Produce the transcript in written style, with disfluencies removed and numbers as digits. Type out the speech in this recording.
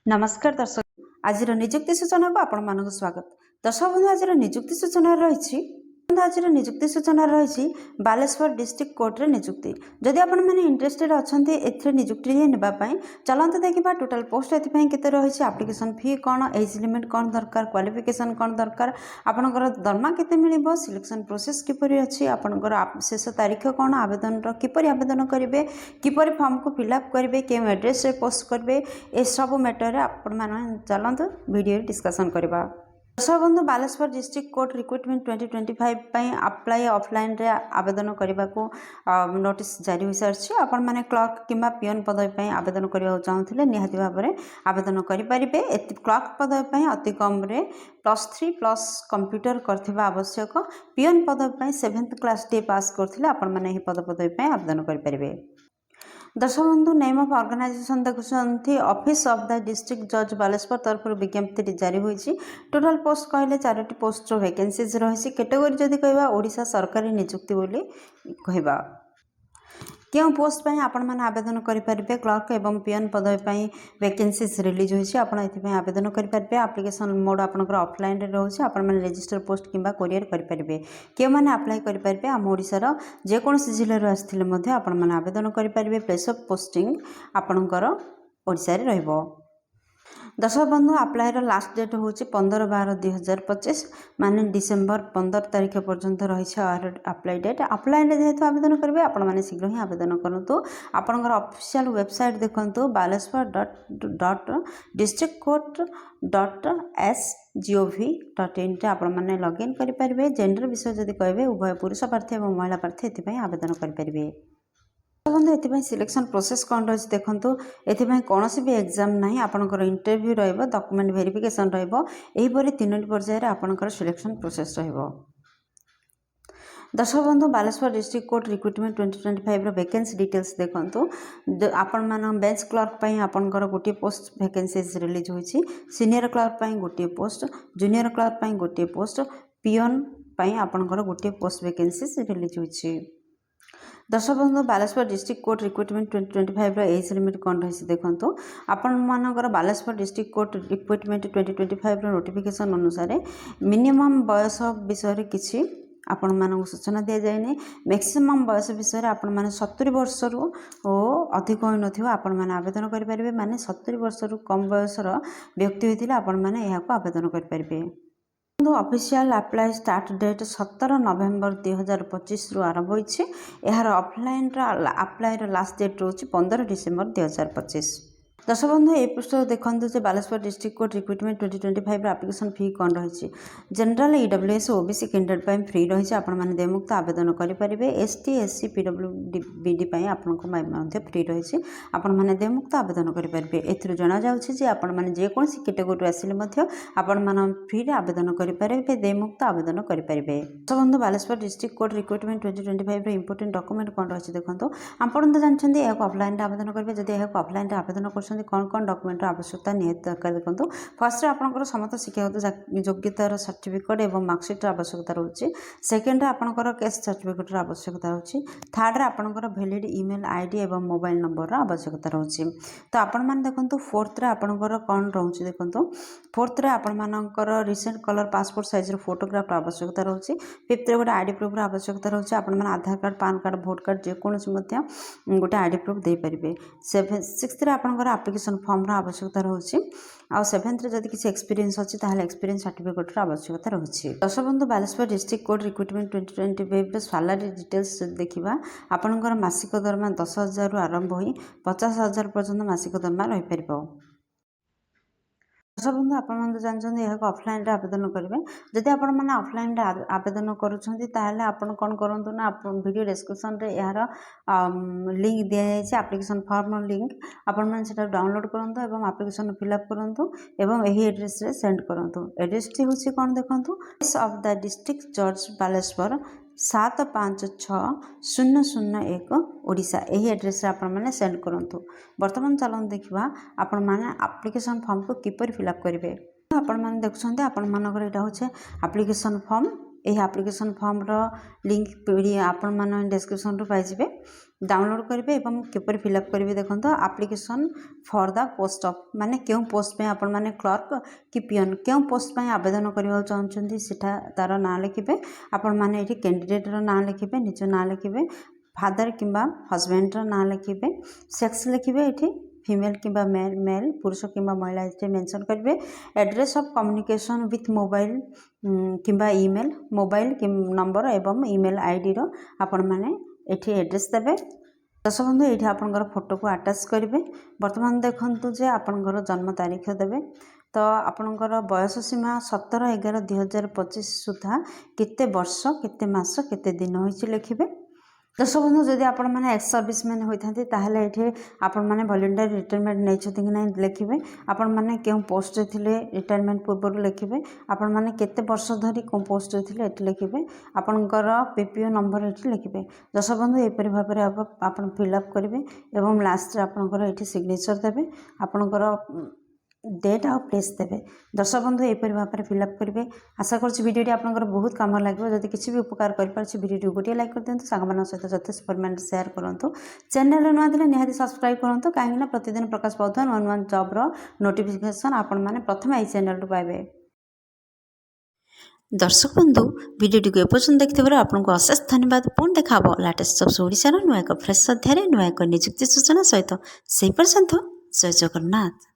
नमस्कार दर्शक आज निजुक्ति सूचना को आपण मानक स्वागत। दर्शक बंधु आज निजुक्ति सूचना रही आज निजुक्ति सूचना रही बालेश्वर डिस्ट्रिक्ट कोर्ट रे निजुक्ति। जदि आपण मैंने इंटरेस्टेड अच्छा ए निजुक्ति नापी चलते देखा टोटाल पोस्ट एते रही एप्लिकेशन फी कौन, एज लिमिट कौन दरकार, क्वालिफिकेशन कौन दरकार, आपणकर दरमा केते मिलिबो, सिलेक्शन प्रोसेस किपरि अछि, आपणकर शेष तारीख कौन, आवेदन किपरि आवेदन करेंगे, किपरि फॉर्म को फिलअप करेंगे, केउ एड्रेस रे पोस्ट करेंगे, ए सब मैटर आपण माने चलते वीडियो डिस्कशन करबा। दर्शक बंधु Baleshwar district court recruitment 2025 apply offline रे आवेदन करने को नोटिस जारी हो सारी। आपण मैंने क्लर्क किंबा पियन पदवी आवेदन करने चाहूँगे निहाती भाव में आवेदन करेंगे। क्लर्क पदवी अति कम +3 प्लस कंप्यूटर करथिबा आवश्यक, पियन पदवी 7th क्लास टे पास करथिले आपण माने पदवी आवेदन करेंगे। दर्शक बंधु नेम ऑफ ऑर्गेनाइजेशन देखुं ऑफिस ऑफ द डिस्ट्रिक्ट जज बालेश्वर तरफ विज्ञप्ति जारी होती। टोटाल पोस्ट कहले 4टी पोस्ट वैकेंसीज रही। कैटेगरी जदि कहवा ओडिशा सरकारी नियुक्ति बोली कहवा। क्यों पोस्ट पर आपण मैंने आवेदन करेंगे, क्लर्क एवं पियन पदवी वैकेंसीज रिलीज होती। आवेदन करेंगे। एप्लिकेशन मोड आपंकर ऑफलाइन रोचे। आपण मैंने रजिस्टर पोस्ट किंबा कोरियर करेंगे। क्यों मैंने अप्लाई करेंगे, आम ओडिशार जेकोसी जिले आसते आपण मैंने आवेदन करेंगे। प्लेस ऑफ पोस्टिंग आपणकर ओडिशा रे रहिबो। दर्शक बंधु अप्लाई लास्ट डेट हूँ 15/12/2025 माने डिसेम्बर 15 तारीख पर्यंत रही अप्लाई डेट। अप्लाई जेहेतु आवेदन करेंगे आपण मैंने शीघ्र ही आवेदन करूँ। आपंकर ऑफिशियल वेबसाइट देखो baleswar.districtcourt.s.gov.in आपण मैंने लॉगिन करेंगे। जेंडर विषय जदि कहे उभय पुरुष प्रार्थी और महिला प्रार्थी एथि आवेदन करेंगे। बंधु ये सिलेक्शन प्रोसेस कौन रही देखो। ये कौन भी एग्जाम ना, आपंकर इंटरव्यू डॉक्यूमेंट वेरिफिकेशन रहीपरी 3टी पर्यायर आपंकर सिलेक्शन प्रोसेस रहिबो। दर्शक बंधु Baleshwar district court recruitment 2025 vacancy details देखो। आपण मान बेंच क्लर्क पई आपनकर गोटे पोस्ट वैकेंसीज रिलीज होती। सीनियर क्लर्क पई गोटे पोस्ट, जूनियर क्लर्क पई गोटे पोस्ट, पियन पई आपनकर गोटे पोस्ट वैकेंसीज रिलीज होती। दर्शक बंधु Baleshwar district court recruitment 2025 age limit कौन रही देखो। आपण मानकर Baleshwar district court recruitment 2025 notification अनुसार मिनिमम बयस विषय किसी आपण मानक सूचना दि जाए। मैक्सिमम बयस विषय आपण माने 70 वर्ष रु अधिक होई नथिबो आपण माने आवेदन करि परिबे। माने 70 वर्ष रु कम बयसर व्यक्ति होइतिले आपण माने एहाको आवेदन करि परिबे। Official apply start date 17 November 2025 रु आरंभ होइछि। एहार ऑफलाइन अप्लाई लास्ट डेट रोची 15 डिसेम्बर 2025। दर्शक बंधु ए पृष्ठ देखते Baleshwar district court recruitment 2025 application fee कौन रही। General EWS OBC candidate free रही। आपण मैंने देमुक्त आवेदन करेंगे। एसटी एससी पीडब्ल्यूडी फ्री रही। आपण मैंने देमुक्त आवेदन करेंगे। एथुरु जना जाउछि आपण मैंने जेकोसी कैटेगरी आसिले आपण मान फ्री आवेदन करेंगे, देमुक्त आवेदन करेंगे। तो बंधु Baleshwar district court recruitment 2025 important document कौन रही देखो। आपण तो जानते हैं ऑफलाइन आवेदन करेंगे। जब यह ऑफलाइन आवेदन कर कौन कौन डॉक्यूमेंट आवश्यकता नियत दरकार देखो। फर्स्ट आपंकर समस्त शिक्षागत योग्यतार सर्टिफिकेट और मार्कशीट आवश्यकता रोचे। सेकेंड आपंकर कैश सर्टिफिकेट आवश्यकता रोचे। थर्ड आपंकर वैलिड ईमेल आईडी और मोबाइल नंबर आवश्यकता रोचे। तो आपण मैंने देखो फोर्थ आपंकर कौन रोचे देखो। फोर्थ आपंकर recent colour passport size photograph आवश्यकता रोचे। फिफ्थ गोटे आईडी प्रूफ आवश्यकता रोचे। आपण मैंने Aadhaar card, PAN card, vote card जेकोसी गोटे आईडी प्रूफ दे पारे। सिक्स्थ आपंकर एप्लिकेशन फॉर्म आवश्यकता रोचे। आ 7th जदि किसी एक्सपीरियंस अच्छी एक्सपीरियंस सर्टिफिकेट आवश्यकता रोचे। दर्शक बंधु Baleshwar district court recruitment 2025 salary details देखा। आपंकर मासिक दरमा 10,000 रु आरंभ हो 50,000 पर्यंत मासिक दरमा रही पार। दर्शक बंधु आप जानते हैं ऑफलाइन आवेदन करेंगे। जदि आपण मैंने ऑफलाइन आवेदन करूँ कौन करूँ ना वीडियो डिस्क्रिप्शन रे यार लिंक दि जाए एप्लिकेशन फॉर्म लिंक आपण मैंने सेटा डाउनलोड करूँ और एप्लिकेशन फिलअप करूँ और यही एड्रेस रे सेंड करूँ। एड्रेस टी हूँ कौन देखो। ऑफ द डिस्ट्रिक्ट जज बालेश्वर 756001 ओडिशा यही एड्रेस आपण मैंने सेंड करूँ। बर्तमान चलन देखा आपण मैंने एप्लिकेशन फॉर्म को किपर फिलअप करेंगे। आपण मैंने देखुं आपण मानकर यहाँ हूँ एप्लिकेशन फॉर्म यही एप्लिकेशन फॉर्म रो लिंक आपण मान डिस्क्रिप्शन रू पाइबे डाउनलोड करेंगे और किपर फिलअप करेंगे। देखो application for the post of माने क्यों पोस्ट पे आपण माने क्लर्क कि पियन क्यों पोस्ट पे आवेदन करने चाहते सीटा तार ना लिखे आपण माने ये कैंडिडेट ना लिखे निज ना लिखे फादर किंबा हस्बैंड ना लिखे सेक्स लिखे ये फीमेल किंबा मेल मेल पुरुष किंबा महिला ये मेंशन करेंगे। Address of communication with mobile किंबा ईमेल मोबाइल नंबर एवं ईमेल आईडी रो आपण माने एठी एड्रेस देवे। दर्शक बंधु ये आपंकर फोटो को अटैच करेंगे। बर्तमान देखु जे आपंकर जन्म तारीख देवे तो आपंकर बयस सीमा 17/11/2025 सुधा केते वर्ष केते मास केते दिन होइछि लिखिबे। दर्शक बंधु जदि आपण मैंने एक्स सर्विसमैन होता ये आपण मैंने वॉलंटरी रिटायरमेंट नहीं कि ना लिखे आपण मैंने क्यों पोस्ट थे रिटायरमेंट पूर्व लिखे आपण मैंने केते वर्ष धरी कौन पोस्ट थे ये लिखे आपणकर पीपीओ नंबर ये लिखे। दर्शक बंधु यहपरी भाव में आप फिलअप करेंगे और लास्ट आपंकर ये सिग्नेचर देवे आपणकर डेट आ प्लेस देवे। दर्शक बंधु यहपरी भाव में फिलअप करेंगे। आशा कर वीडियो आपंकर बहुत कम लगे जब किसी भी उपकार कर वीडियो गोटे लाइक कर दिखाँ सांग सहित यथेष परिमाण शेयर करूँ चैनल नुआ दिले निहाती सब्सक्राइब करूँ कहीं प्रतिदिन प्रकाश पाता नुआ नुआ जॉब्र नोटिफिकेशन आपण मैंने प्रथम यही चैनल पाइबे। दर्शक बंधु वीडियो को एपर्यंत देखते आपको अशेष धन्यवाद। पुणी देखा लाटेस्ट जब्स ओडिशार नुआ एक फ्रेश अध्याय नुआ एक निजुक्ति सूचना सहित से पर्यंत जय जगन्नाथ।